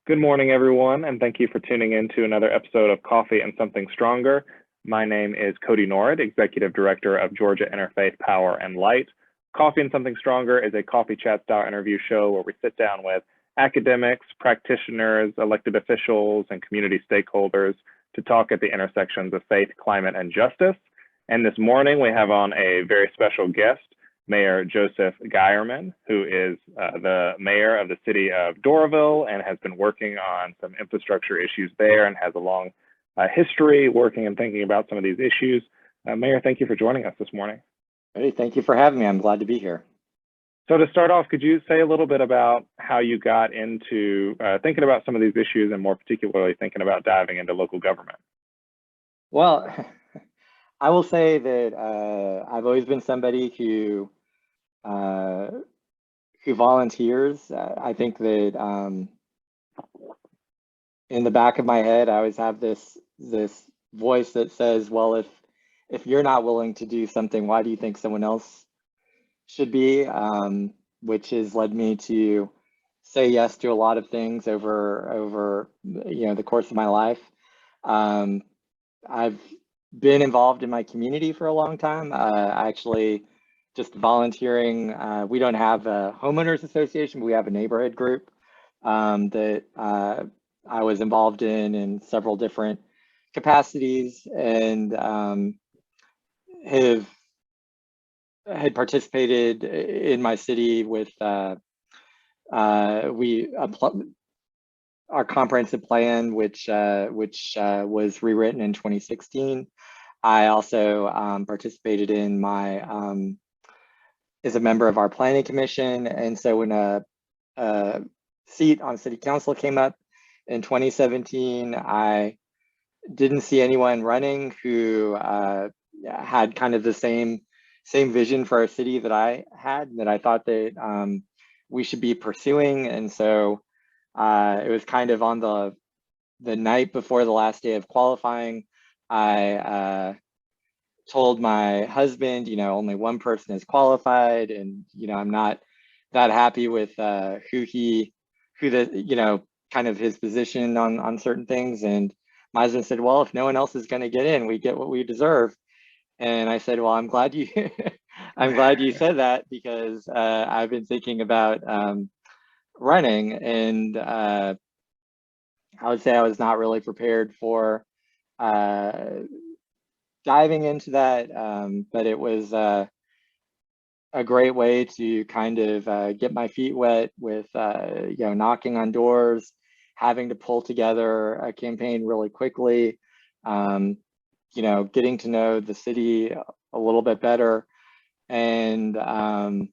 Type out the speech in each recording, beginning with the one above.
Good morning, everyone, and thank you for tuning in to another episode of Coffee and Something Stronger. My name is Codi Norrid, Executive Director of Georgia Interfaith Power and Light. Coffee and Something Stronger is a coffee chat style interview show where we sit down with academics, practitioners, elected officials, and community stakeholders to talk at the intersections of faith, climate, and justice. And this morning we have on a very special guest, Mayor Joseph Geierman, who is the mayor of the City of Doraville and has been working on some infrastructure issues there and has a long history working and thinking about some of these issues. Mayor, thank you for joining us this morning. Hey, thank you for having me. I'm glad to be here. So to start off, could you say a little bit about how you got into thinking about some of these issues and more particularly thinking about diving into local government? Well, I will say that I've always been somebody who volunteers. I think that in the back of my head, I always have this voice that says, "Well, if you're not willing to do something, why do you think someone else should be?" Which has led me to say yes to a lot of things over the course of my life. I've been involved in my community for a long time. Actually, just volunteering. We don't have a homeowners association, but we have a neighborhood group that I was involved in several different capacities, and had participated in my city with our comprehensive plan, which was rewritten in 2016. I also participated in my as a member of our planning commission, and so when a seat on city council came up in 2017, I didn't see anyone running who had kind of the same vision for our city that I had, that I thought that we should be pursuing. And so it was kind of on the night before the last day of qualifying, I told my husband, only one person is qualified, and I'm not that happy with kind of his position on certain things. And my husband said, "Well, if no one else is going to get in, we get what we deserve." And I said, "Well, I'm glad you I'm glad you said that, because I've been thinking about running." And I would say I was not really prepared for diving into that, but it was a great way to kind of get my feet wet with knocking on doors, having to pull together a campaign really quickly, getting to know the city a little bit better. And after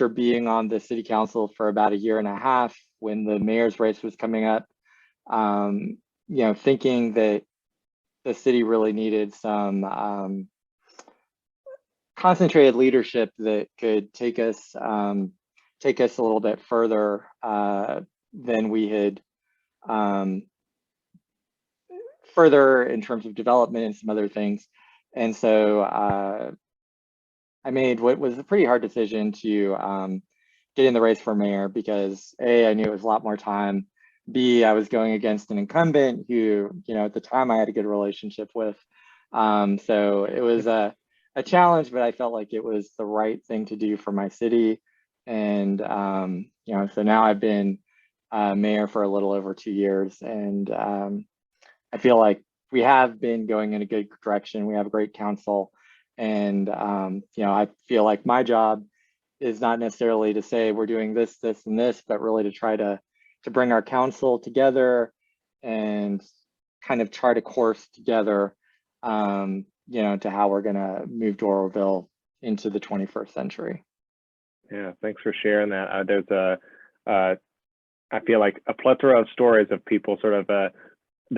being on the city council for about a year and a half, when the mayor's race was coming up, thinking that the city really needed some concentrated leadership that could take us a little bit further than we had, further in terms of development and some other things. And so I made what was a pretty hard decision to get in the race for mayor, because A, I knew it was a lot more time. B, I was going against an incumbent who, at the time I had a good relationship with. So it was a challenge, but I felt like it was the right thing to do for my city. And, so now I've been mayor for a little over 2 years, and I feel like we have been going in a good direction. We have a great council, and I feel like my job is not necessarily to say we're doing this, this, and this, but really to try to bring our council together and kind of chart a course together, to how we're going to move Doraville into the 21st century. Yeah, thanks for sharing that. There's I feel like a plethora of stories of people sort of the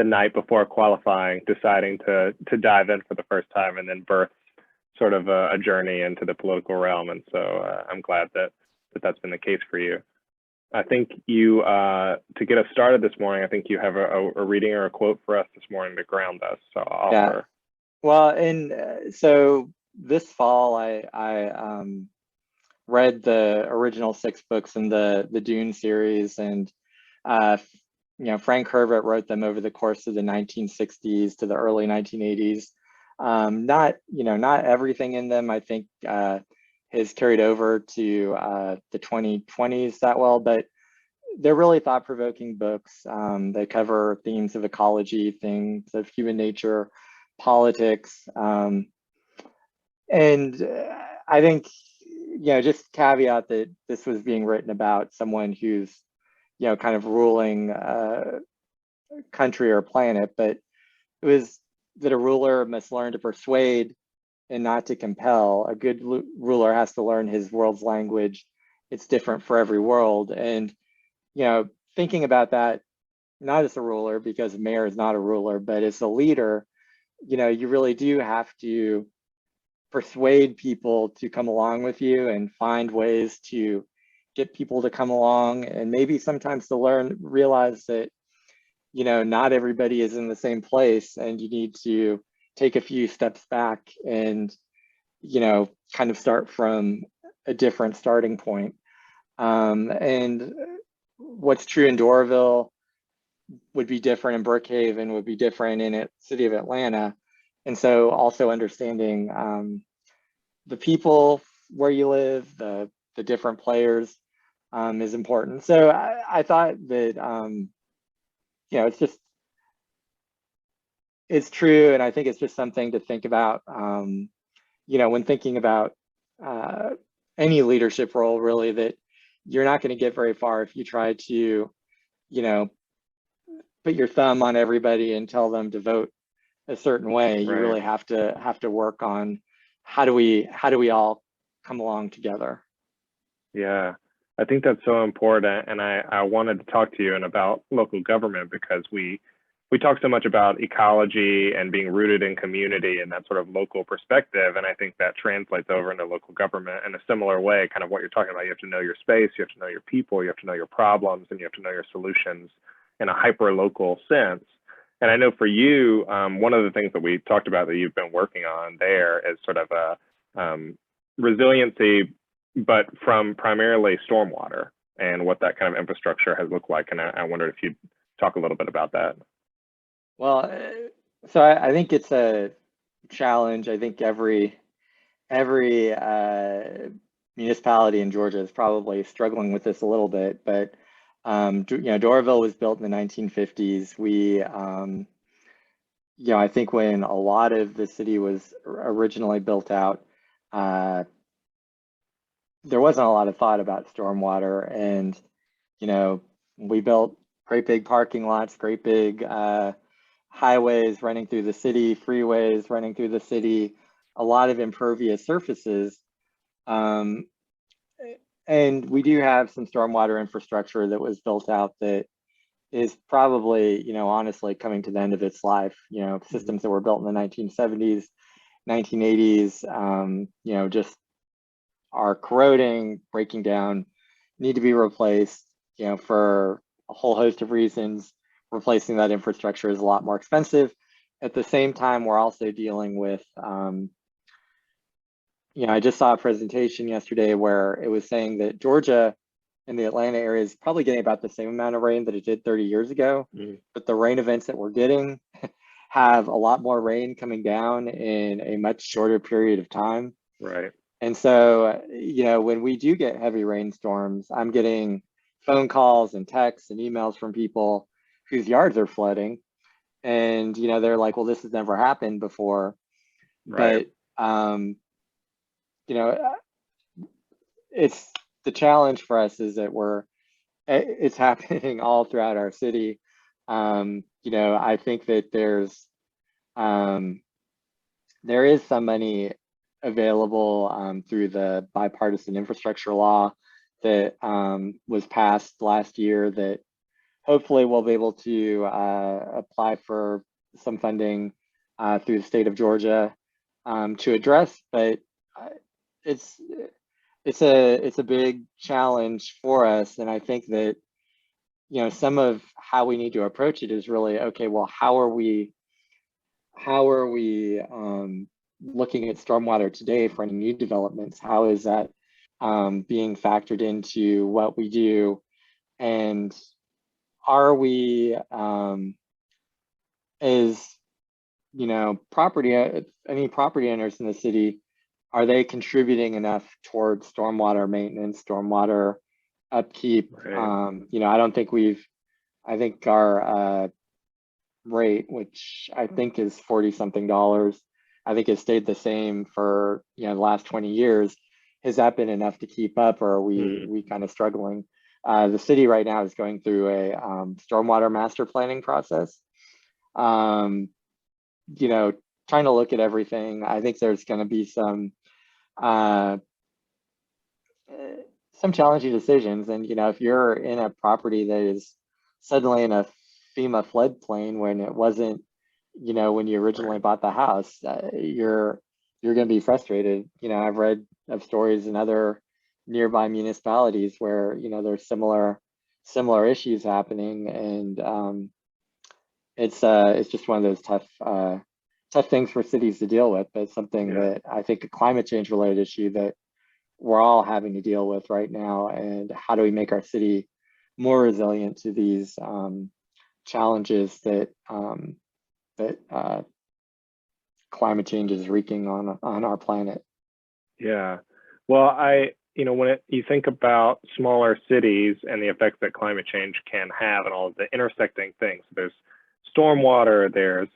night before qualifying deciding to dive in for the first time, and then birth sort of a journey into the political realm. And so I'm glad that that's been the case for you. I think you, to get us started this morning, I think you have a reading or a quote for us this morning to ground us. So I'll offer. Well, and so this fall, I read the original 6 books in the Dune series, and Frank Herbert wrote them over the course of the 1960s to the early 1980s. Not everything in them, I think, has carried over to the 2020s that well, but they're really thought-provoking books. They cover themes of ecology, things of human nature, politics, and I think, just caveat that this was being written about someone who's, kind of ruling a country or planet, but it was that a ruler must learn to persuade and not to compel. A good ruler has to learn his world's language. It's different for every world. And, thinking about that, not as a ruler, because a mayor is not a ruler, but as a leader, you really do have to persuade people to come along with you and find ways to get people to come along, and maybe sometimes to realize that, not everybody is in the same place, and you need to take a few steps back and, kind of start from a different starting point. And what's true in Doraville would be different in Brookhaven, would be different in the city of Atlanta. And so also understanding the people where you live, the different players is important. So I thought that, it's true. And I think it's just something to think about, when thinking about any leadership role, really, that you're not going to get very far if you try to, put your thumb on everybody and tell them to vote a certain way. You really have to work on how do we all come along together. Yeah, I think that's so important. And I wanted to talk to you about local government, because we talk so much about ecology and being rooted in community and that sort of local perspective. And I think that translates over into local government in a similar way, kind of what you're talking about. You have to know your space, you have to know your people, you have to know your problems, and you have to know your solutions in a hyper local sense. And I know for you, one of the things that we talked about that you've been working on there is sort of a resiliency, but from primarily stormwater and what that kind of infrastructure has looked like. And I wondered if you'd talk a little bit about that. Well, so I think it's a challenge. I think every municipality in Georgia is probably struggling with this a little bit, but Doraville was built in the 1950s. We, I think when a lot of the city was originally built out, there wasn't a lot of thought about stormwater, and we built great big parking lots, great big highways running through the city, freeways running through the city, a lot of impervious surfaces. And we do have some stormwater infrastructure that was built out that is probably, honestly coming to the end of its life. Systems that were built in the 1970s, 1980s, just are corroding, breaking down, need to be replaced, for a whole host of reasons. Replacing that infrastructure is a lot more expensive. At the same time, we're also dealing with, I just saw a presentation yesterday where it was saying that Georgia and the Atlanta area is probably getting about the same amount of rain that it did 30 years ago, but the rain events that we're getting have a lot more rain coming down in a much shorter period of time. Right. And so, when we do get heavy rainstorms, I'm getting phone calls and texts and emails from people whose yards are flooding, and they're like, well, this has never happened before. Right. But it's the challenge for us is that it's happening all throughout our city. I think that there is some money available through the bipartisan infrastructure law that was passed last year that hopefully we'll be able to apply for some funding through the state of Georgia to address, but it's a big challenge for us. And I think that, some of how we need to approach it is really, okay, well, how are we looking at stormwater today for any new developments? How is that being factored into what we do? And are we, is, any property owners in the city, are they contributing enough towards stormwater maintenance, stormwater upkeep? Right. I think our rate, which I think is 40 something dollars, I think has stayed the same for, the last 20 years. Has that been enough to keep up, or are we kind of struggling? The city right now is going through a stormwater master planning process. Um, Trying to look at everything. I think there's going to be uh, some challenging decisions. And, if you're in a property that is suddenly in a FEMA floodplain when it wasn't, when you originally bought the house, you're going to be frustrated. I've read of stories in other nearby municipalities where, there's similar issues happening. And it's just one of those tough things for cities to deal with, but something that I think a climate change related issue that we're all having to deal with right now. And how do we make our city more resilient to these challenges that climate change is wreaking on our planet? Yeah. Well, when you think about smaller cities and the effects that climate change can have and all of the intersecting things, there's stormwater, there's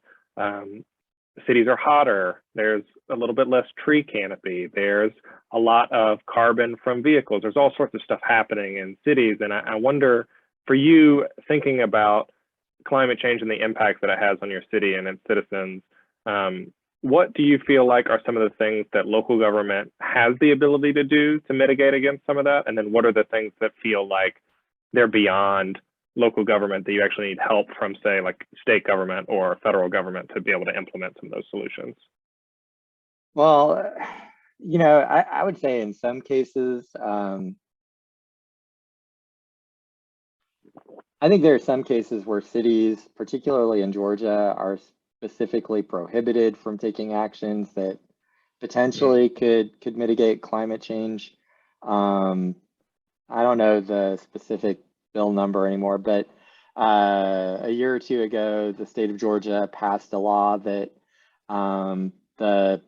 cities are hotter, there's a little bit less tree canopy, there's a lot of carbon from vehicles, there's all sorts of stuff happening in cities. And I wonder, for you, thinking about climate change and the impact that it has on your city and its citizens, what do you feel like are some of the things that local government has the ability to do to mitigate against some of that? And then what are the things that feel like they're beyond local government that you actually need help from, say, like state government or federal government to be able to implement some of those solutions? Well, I would say in some cases, I think there are some cases where cities, particularly in Georgia, are specifically prohibited from taking actions that potentially could mitigate climate change. I don't know the specific bill number anymore, but a year or two ago, the state of Georgia passed a law that the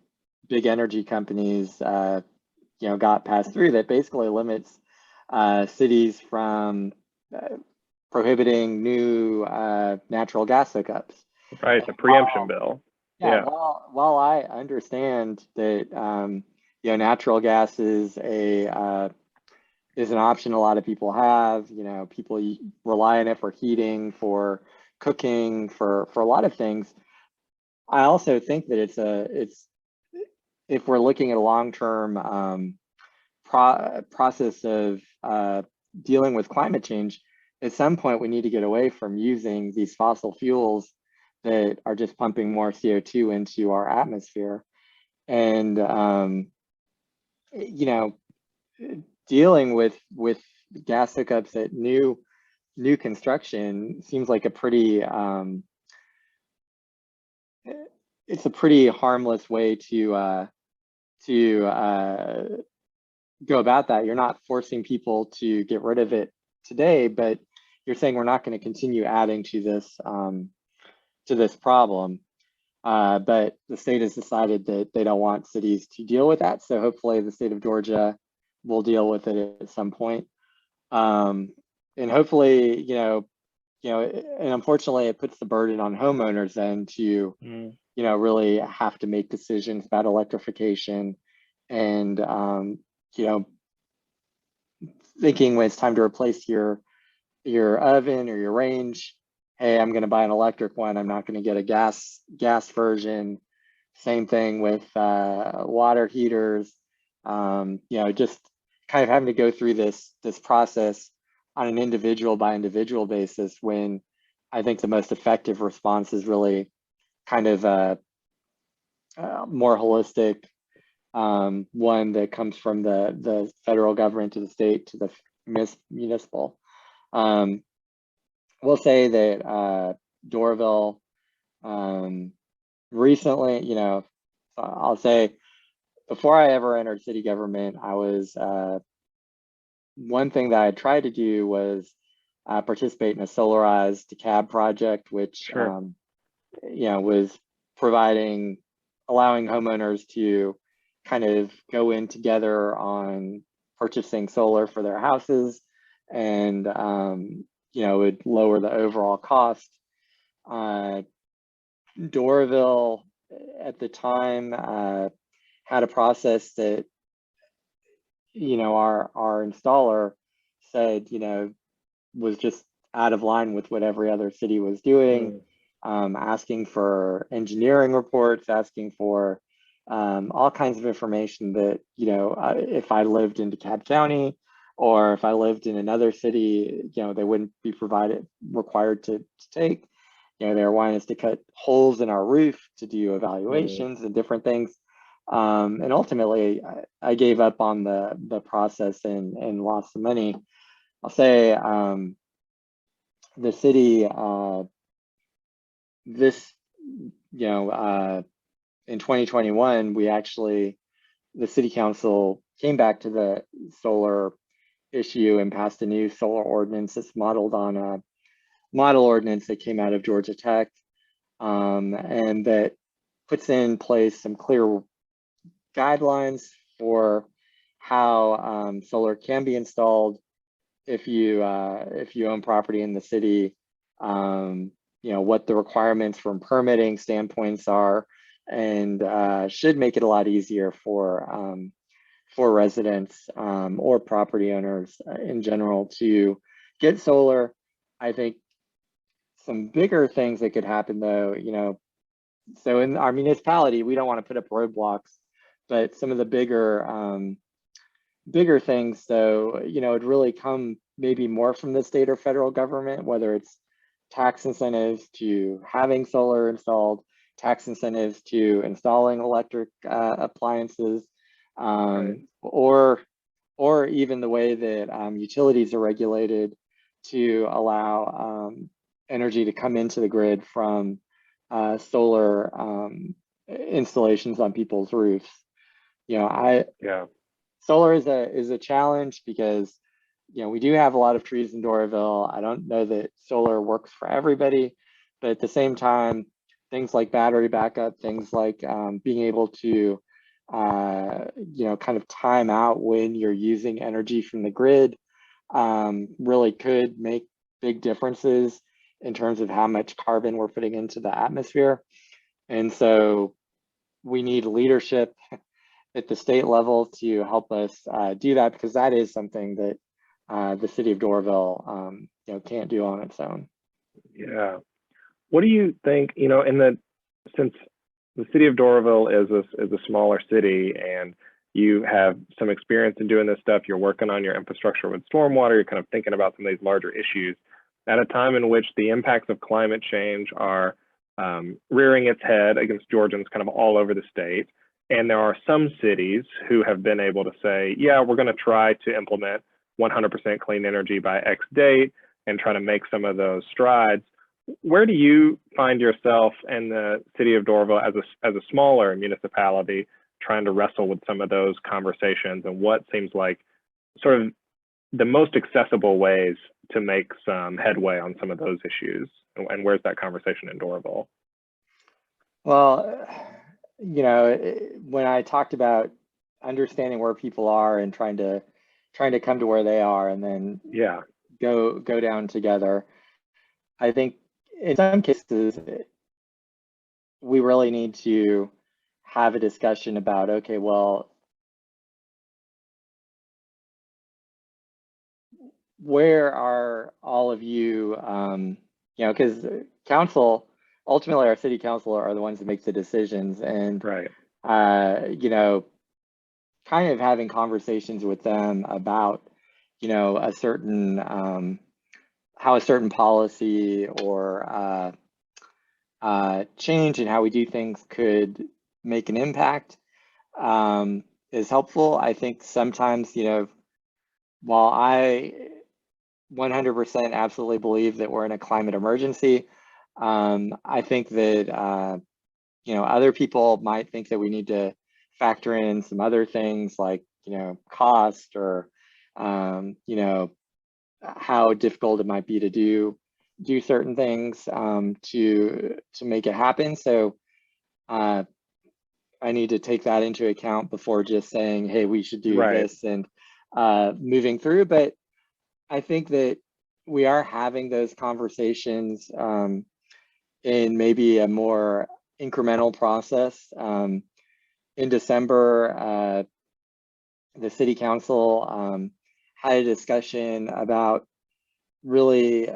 big energy companies, got passed through, that basically limits cities from prohibiting new natural gas hookups. Right, the preemption bill. Yeah, while I understand that natural gas is an option a lot of people have. People rely on it for heating, for cooking, for a lot of things. I also think that it's if we're looking at a long-term process of dealing with climate change, at some point we need to get away from using these fossil fuels that are just pumping more CO2 into our atmosphere. And dealing with gas hookups at new construction seems like it's a pretty harmless way to go about that. You're not forcing people to get rid of it today, but you're saying we're not going to continue adding to this problem. But the state has decided that they don't want cities to deal with that. So hopefully the state of Georgia will deal with it at some point. And hopefully, and unfortunately it puts the burden on homeowners then to, really have to make decisions about electrification and, thinking when it's time to replace your oven or your range, hey, I'm going to buy an electric one. I'm not going to get a gas version. Same thing with water heaters. Just kind of having to go through this process on an individual by individual basis, when I think the most effective response is really kind of a more holistic one that comes from the federal government to the state to the municipal. We'll say that Doraville recently, I'll say before I ever entered city government, I was one thing that I tried to do was participate in a solarized DeKalb project, which Sure. was allowing homeowners to kind of go in together on purchasing solar for their houses, and it would lower the overall cost. Doraville at the time had a process that our installer said was just out of line with what every other city was doing, asking for engineering reports, asking for all kinds of information that, if I lived in DeKalb County or if I lived in another city, they wouldn't be required to take. They were wanting us to cut holes in our roof to do evaluations and different things. And ultimately, I gave up on the process and lost some money. I'll say the city, in 2021, the city council came back to the solar issue and passed a new solar ordinance that's modeled on a model ordinance that came out of Georgia Tech, and that puts in place some clear guidelines for how solar can be installed if you own property in the city, what the requirements from permitting standpoints are, and should make it a lot easier for residents or property owners in general to get solar. I think some bigger things that could happen though, so in our municipality, we don't want to put up roadblocks, but some of the bigger things though, it'd really come maybe more from the state or federal government, whether it's tax incentives to having solar installed, tax incentives to installing electric appliances, or even the way that utilities are regulated to allow energy to come into the grid from solar installations on people's roofs. Solar is a challenge because we do have a lot of trees in Doraville. I don't know that solar works for everybody, but at the same time, things like battery backup, things like being able to kind of time out when you're using energy from the grid really could make big differences in terms of how much carbon we're putting into the atmosphere. And so we need leadership at the state level to help us do that, because that is something that the city of Doraville can't do on its own. Yeah. What do you think, since the city of Doraville is a smaller city and you have some experience in doing this stuff, you're working on your infrastructure with stormwater, you're kind of thinking about some of these larger issues at a time in which the impacts of climate change are rearing its head against Georgians kind of all over the state. And there are some cities who have been able to say, yeah, we're going to try to implement 100% clean energy by X date and try to make some of those strides. Where do you find yourself in the city of Doraville as a smaller municipality trying to wrestle with some of those conversations, and what seems like sort of the most accessible ways to make some headway on some of those issues? And where's that conversation in Doraville? Well, when I talked about understanding where people are and trying to come to where they are and then go down together, I think in some cases we really need to have a discussion about, okay, well, where are all of you, because council, ultimately our city council are the ones that make the decisions, and kind of having conversations with them about a certain how a certain policy or change in how we do things could make an impact is helpful. I think sometimes, while I 100% absolutely believe that we're in a climate emergency, I think that other people might think that we need to factor in some other things like cost or how difficult it might be to do certain things to make it happen. So I need to take that into account before just saying, hey, we should do Right. this and moving through. But I think that we are having those conversations in maybe a more incremental process. In December, the city council had a discussion about really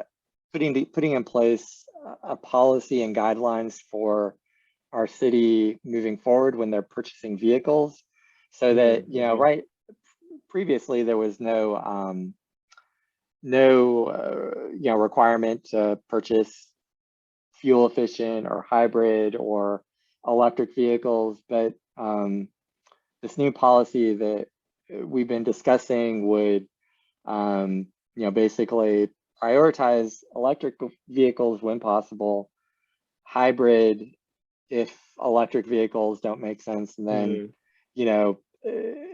putting in place a policy and guidelines for our city moving forward when they're purchasing vehicles, so that right previously there was no requirement to purchase fuel efficient or hybrid or electric vehicles, but this new policy that we've been discussing would basically prioritize electric vehicles when possible, hybrid if electric vehicles don't make sense, and then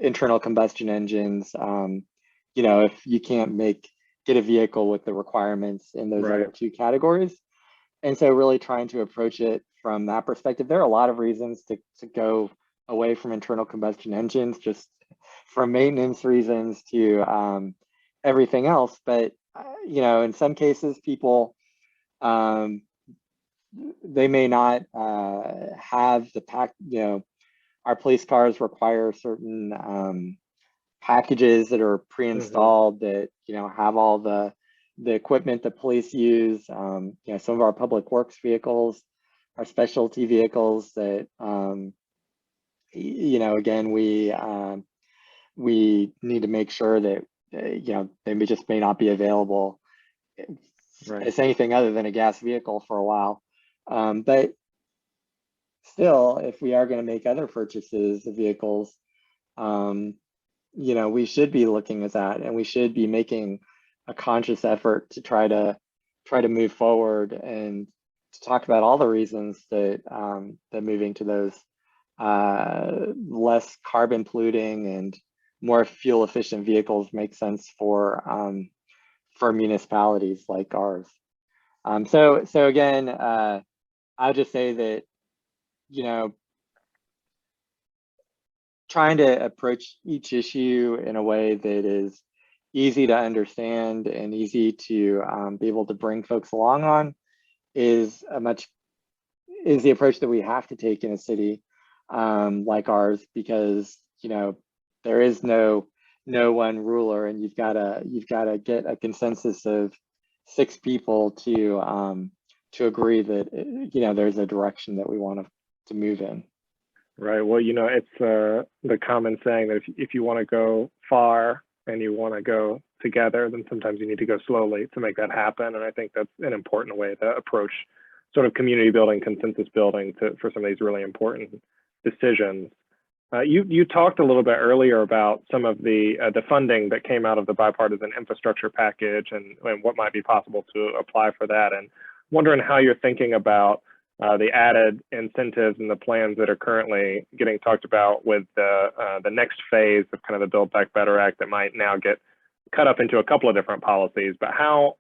internal combustion engines, if you can't get a vehicle with the requirements in those other two categories. And so really trying to approach it from that perspective. There are a lot of reasons to go away from internal combustion engines, just from maintenance reasons to everything else. But in some cases, people they may not have the pack. Our police cars require certain packages that are pre-installed that have all the equipment that police use. Some of our public works vehicles are specialty vehicles that again we need to make sure that they just may not be available as anything other than a gas vehicle for a while. But still, if we are going to make other purchases of vehicles, we should be looking at that, and we should be making a conscious effort to try to move forward and to talk about all the reasons that that moving to those less carbon polluting and more fuel efficient vehicles make sense for municipalities like ours. So again, I'll just say that trying to approach each issue in a way that is easy to understand and easy to be able to bring folks along on is the approach that we have to take in a city like ours, because there is no one ruler, and you've got to get a consensus of 6 people to agree that there's a direction that we want to move in. Right. Well, it's the common saying that if you want to go far and you want to go together, then sometimes you need to go slowly to make that happen. And I think that's an important way to approach sort of community building, consensus building for some of these really important decisions. You talked a little bit earlier about some of the funding that came out of the bipartisan infrastructure package and what might be possible to apply for that, and wondering how you're thinking about the added incentives and the plans that are currently getting talked about with the next phase of kind of the Build Back Better Act that might now get cut up into a couple of different policies, but how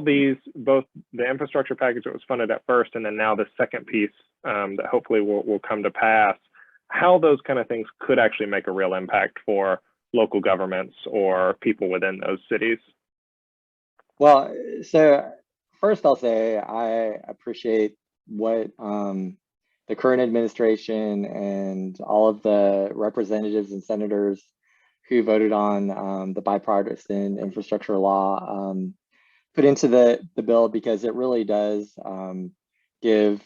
these, both the infrastructure package that was funded at first and then now the second piece that hopefully will come to pass, how those kind of things could actually make a real impact for local governments or people within those cities. Well, so first I'll say I appreciate what the current administration and all of the representatives and senators who voted on the bipartisan infrastructure law put into the bill, because it really does give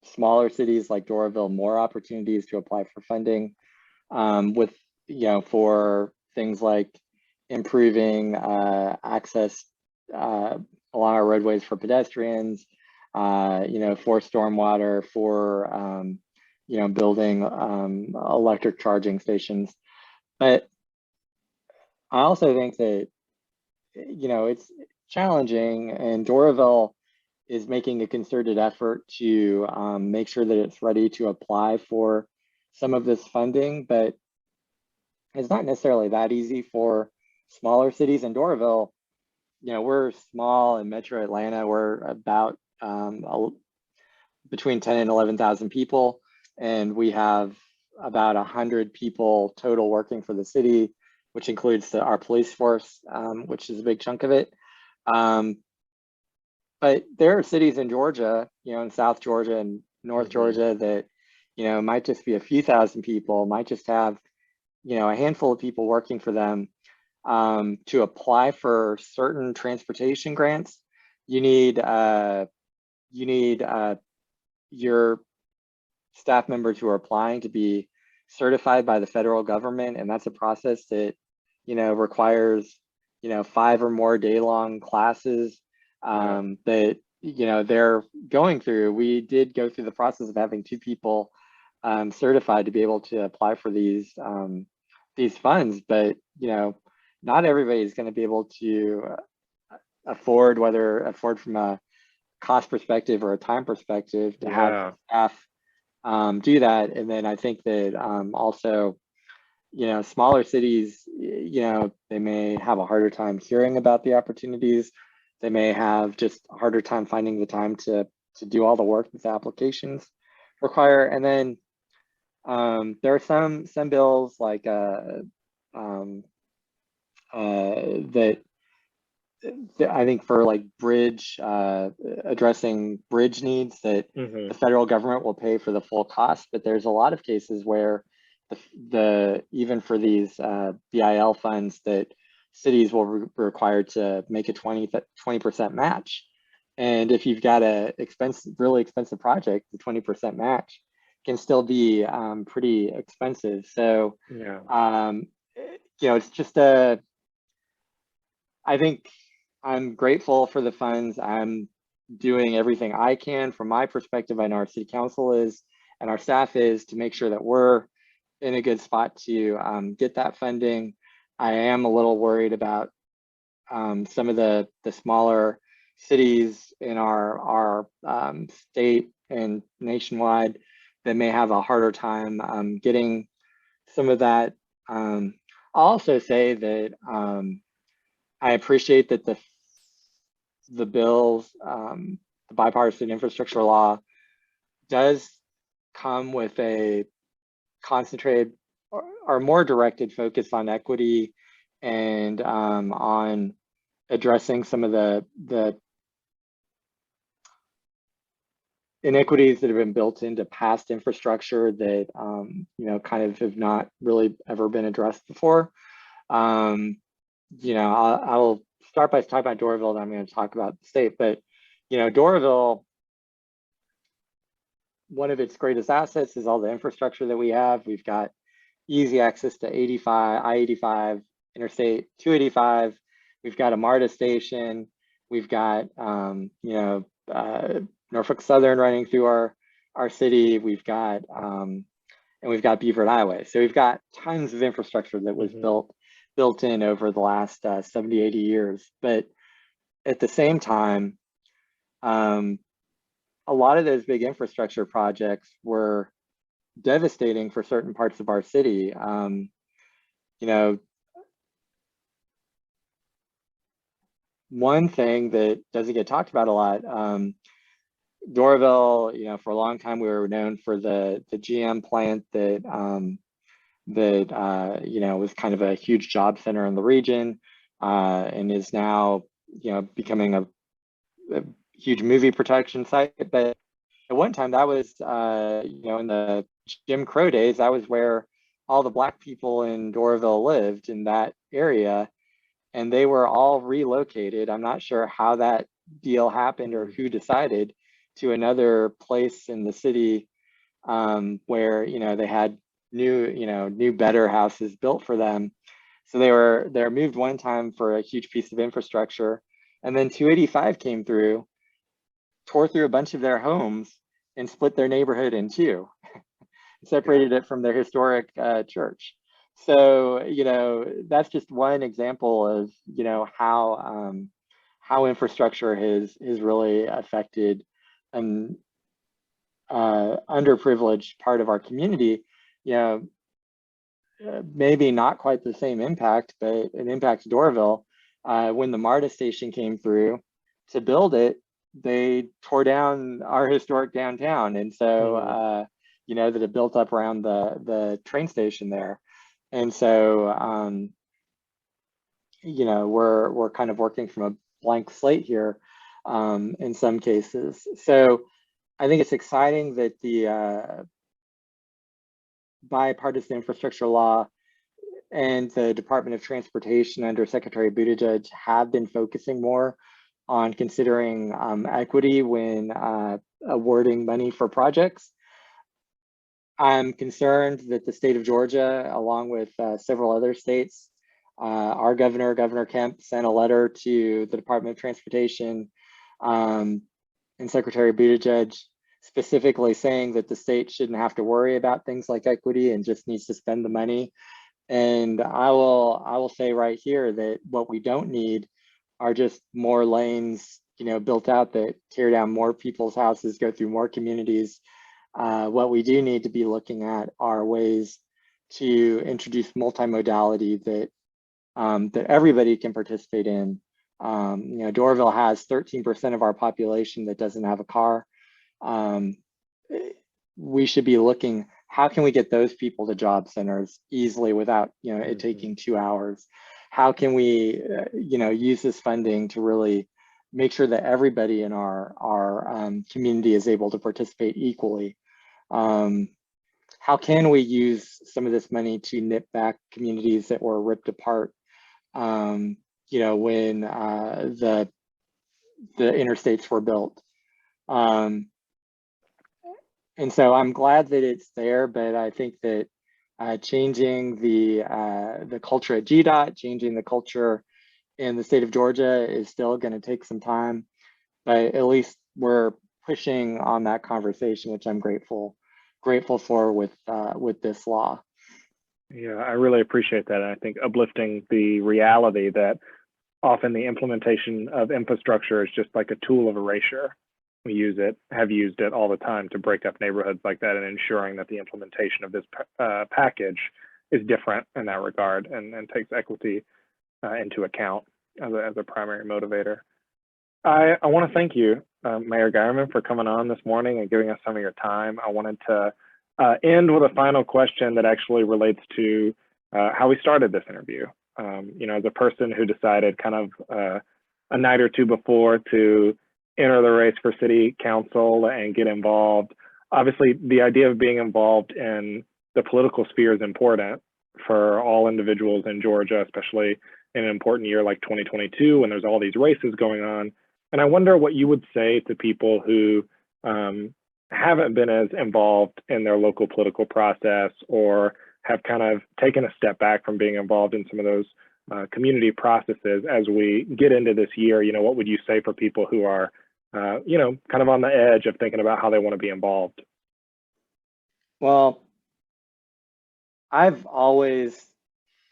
smaller cities like Doraville more opportunities to apply for funding with for things like improving access along our roadways for pedestrians, for stormwater, for building electric charging stations. But I also think that it's challenging, and Doraville is making a concerted effort to make sure that it's ready to apply for some of this funding, but it's not necessarily that easy for smaller cities. In Doraville, we're small in Metro Atlanta. We're about between 10 and 11,000 people, and we have about 100 people total working for the city, which includes our police force, which is a big chunk of it. But there are cities in Georgia, in South Georgia and North Georgia that, might just be a few thousand people, might just have, a handful of people working for them. To apply for certain transportation grants, you need your staff members who are applying to be certified by the federal government, and that's a process that requires 5 or more day-long classes that they're going through. We did go through the process of having 2 people certified to be able to apply for these funds, but not everybody is going to be able to afford from a cost perspective or a time perspective to have staff do that. And then I think that also, smaller cities, they may have a harder time hearing about the opportunities. They may have just a harder time finding the time to do all the work that the applications require. And then there are some bills like that I think for like addressing bridge needs that the federal government will pay for the full cost, but there's a lot of cases where even for these BIL funds that cities will be required to make a 20% match. And if you've got a really expensive project, the 20% match can still be pretty expensive. So, it's just I think I'm grateful for the funds. I'm doing everything I can from my perspective. I know our city council is, and our staff is, to make sure that we're in a good spot to get that funding. I am a little worried about some of the smaller cities in our state and nationwide that may have a harder time getting some of that. I'll also say that I appreciate that the bills, the bipartisan infrastructure law, does come with a concentrated or more directed focus on equity and on addressing some of the inequities that have been built into past infrastructure that kind of have not really ever been addressed before. I'll start by talking about Doraville, then I'm going to talk about the state. But Doraville, one of its greatest assets is all the infrastructure that we have. We've got easy access to I-85, Interstate 285. We've got a MARTA station. We've got Norfolk Southern running through our city. We've got and we've got Beaver Highway. So we've got tons of infrastructure that was built in over the last 70, 80 years. But at the same time, a lot of those big infrastructure projects were devastating for certain parts of our city. One thing that doesn't get talked about a lot, Doraville, for a long time we were known for the GM plant that was kind of a huge job center in the region, and is now becoming a huge movie production site. But at one time that was in the Jim Crow days, that was where all the Black people in Doraville lived, in that area, and they were all relocated. I'm not sure how that deal happened or who decided, to another place in the city where they had new better houses built for them. So they were moved one time for a huge piece of infrastructure, and then 285 came through, tore through a bunch of their homes and split their neighborhood in two, separated it from their historic church. So that's just one example of how infrastructure has really affected an underprivileged part of our community. Maybe not quite the same impact, but it impacts Doraville. when the MARTA station came through to build it, they tore down our historic downtown. And so, you know, that it built up around the train station there. And so, you know, we're kind of working from a blank slate here in some cases. So I think it's exciting that the bipartisan infrastructure law and the Department of Transportation under Secretary Buttigieg have been focusing more on considering equity when awarding money for projects. I'm concerned that the state of Georgia, along with several other states, our governor, Governor Kemp, sent a letter to the Department of Transportation and Secretary Buttigieg specifically saying that the state shouldn't have to worry about things like equity and just needs to spend the money. And I will say right here that what we don't need are just more lanes, you know, built out that tear down more people's houses, go through more communities. What we do need to be looking at are ways to introduce multimodality that that everybody can participate in. You know, Doraville has 13% of our population that doesn't have a car. We should be looking, how can we get those people to job centers easily without, you know, it taking 2 hours? How can we, you know, use this funding to really make sure that everybody in our community is able to participate equally? How can we use some of this money to nip back communities that were ripped apart, you know, when the interstates were built? And so I'm glad that it's there, but I think that changing the culture at GDOT, changing the culture in the state of Georgia is still going to take some time, but at least we're pushing on that conversation, which I'm grateful for with this law. Yeah, I really appreciate that. And I think uplifting the reality that often the implementation of infrastructure is just like a tool of erasure. We have used it all the time to break up neighborhoods like that, and ensuring that the implementation of this package is different in that regard and takes equity into account as a primary motivator. I want to thank you, Mayor Geierman, for coming on this morning and giving us some of your time. I wanted to end with a final question that actually relates to how we started this interview. You know, as a person who decided kind of a night or two before to enter the race for city council and get involved, obviously the idea of being involved in the political sphere is important for all individuals in Georgia, especially in an important year like 2022 when there's all these races going on. And I wonder what you would say to people who haven't been as involved in their local political process, or have kind of taken a step back from being involved in some of those community processes as we get into this year. You know, what would you say for people who are, you know, kind of on the edge of thinking about how they want to be involved? Well, I've always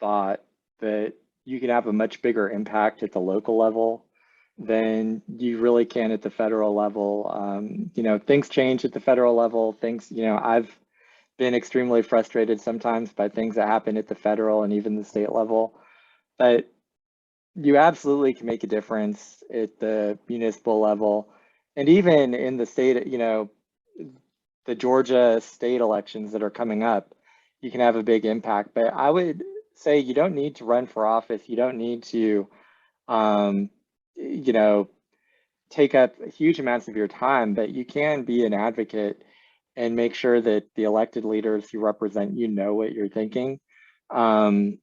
thought that you can have a much bigger impact at the local level than you really can at the federal level. You know, things change at the federal level. Things, you know, I've been extremely frustrated sometimes by things that happen at the federal and even the state level. But you absolutely can make a difference at the municipal level. And even in the state, you know, the Georgia state elections that are coming up, you can have a big impact. But I would say you don't need to run for office. You don't need to, you know, take up huge amounts of your time, but you can be an advocate and make sure that the elected leaders who represent you know what you're thinking, and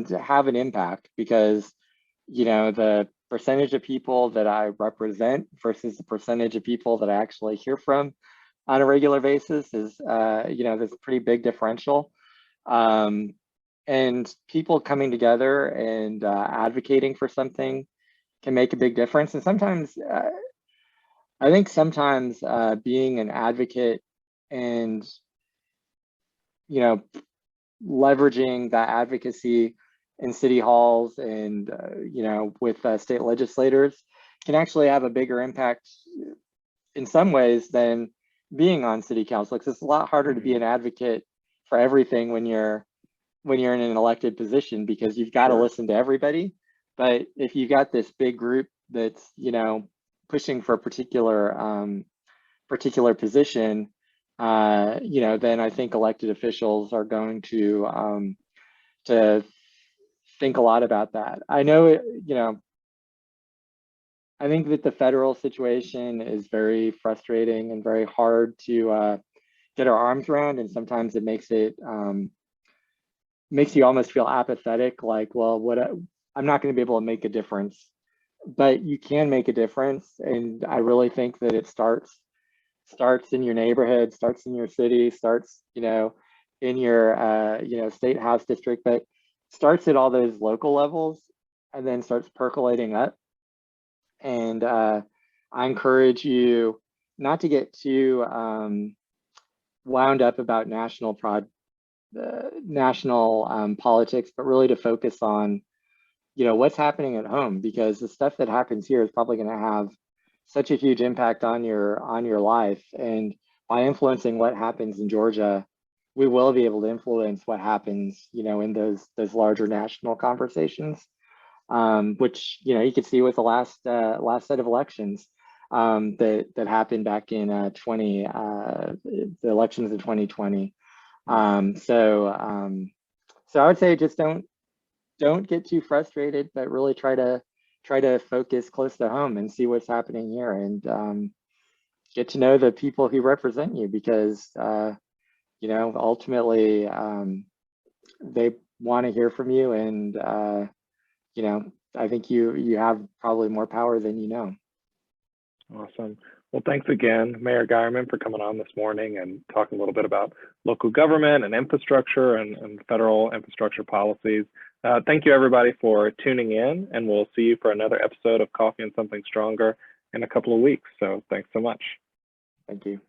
have an impact. Because, you know, the percentage of people that I represent versus the percentage of people that I actually hear from on a regular basis is, you know, there's a pretty big differential. And people coming together and advocating for something can make a big difference. And sometimes, I think sometimes being an advocate and, you know, leveraging that advocacy in city halls and, you know, with state legislators can actually have a bigger impact in some ways than being on city council. Because it's a lot harder to be an advocate for everything when you're in an elected position, because you've got to listen to everybody. But if you got this big group that's, you know, pushing for a particular position, you know, then I think elected officials are going to think a lot about that. I know, you know, I think that the federal situation is very frustrating and very hard to get our arms around, and sometimes it makes you almost feel apathetic, like, well, I'm not going to be able to make a difference. But you can make a difference, and I really think that it starts in your neighborhood, starts in your city, starts, you know, in your you know, state house district, but starts at all those local levels and then starts percolating up. And I encourage you not to get too wound up about national politics, but really to focus on, you know, what's happening at home, because the stuff that happens here is probably going to have such a huge impact on your life. And by influencing what happens in Georgia, we will be able to influence what happens, you know, in those larger national conversations, which, you know, you could see with the last set of elections that happened back in the elections in 2020. So I would say just don't get too frustrated, but really try to focus close to home and see what's happening here, and get to know the people who represent you, because you know, ultimately they want to hear from you, and you know, I think you have probably more power than you know. Awesome. Well, thanks again, Mayor Geierman, for coming on this morning and talking a little bit about local government and infrastructure and federal infrastructure policies. Thank you, everybody, for tuning in, and we'll see you for another episode of Coffee and Something Stronger in a couple of weeks. So thanks so much. Thank you.